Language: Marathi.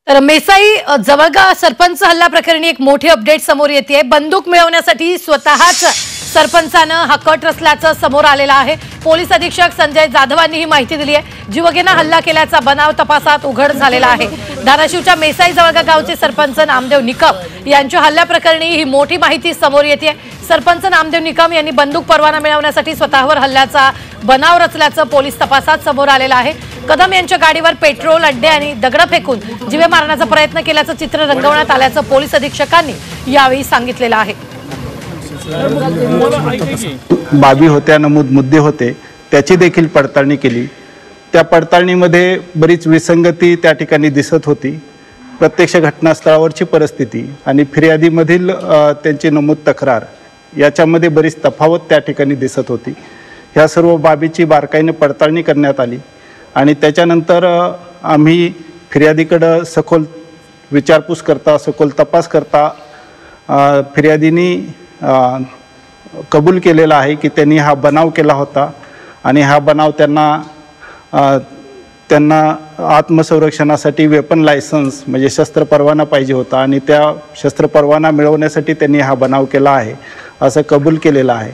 तर मेसाई जवळगा सरपंच हल्ला प्रकरणी एक मोठी अपडेट समोर येते। बंदूक मिळवण्यासाठी स्वतःच सरपंचानं हा कट रचल्याचं समोर आलेलं आहे। पोलीस अधीक्षक संजय जाधवांनी ही माहिती दिली आहे। जीवघेणा हल्ला केल्याचा बनाव तपासात उघड झालेला आहे। धाराशिवच्या मेसाई जवळगा गावचे सरपंच नामदेव निकम यांच्या हल्ल्या प्रकरणी ही मोठी माहिती समोर येते। सरपंच नामदेव निकम यांनी बंदूक परवाना मिळवण्यासाठी स्वतःवर हल्ल्याचा बनाव रचल्याचं पोलीस तपासात समोर आलेलं आहे। कदम यांच्या गाडीवर पेट्रोल अड्डे आणि दगड फेकून जीवे मारण्याचा प्रयत्न केल्याचं चित्र रंगवण्यात आल्याचं पोलीस अधीक्षकांनी यावेळी सांगितलेलं आहे। बाबी होत्या, नमूद मुद्दे होते, त्याची देखील पडताळणी केली। त्या पडताळणीमध्ये बरीच विसंगती त्या ठिकाणी दिसत होती। प्रत्यक्ष घटनास्थळावरची परिस्थिती आणि फिर्यादीमधील त्यांची नमूद तक्रार याच्यामध्ये बरीच तफावत त्या ठिकाणी दिसत होती। ह्या सर्व बाबीची बारकाईने पडताळणी करण्यात आली आणि त्याच्यानंतर आम्ही फिर्यादीकडे सखोल विचारपूस करता, सखोल तपास करता फिर्यादींनी कबूल केलेला आहे की त्यांनी हा बनाव केला होता आणि हा बनाव त्यांना आत्मसंरक्षणासाठी वेपन लायसन्स म्हणजे शस्त्र परवाना पाहिजे होता आणि त्या शस्त्र परवाना मिळवण्यासाठी त्यांनी हा बनाव केला आहे असं कबूल केलेलं आहे।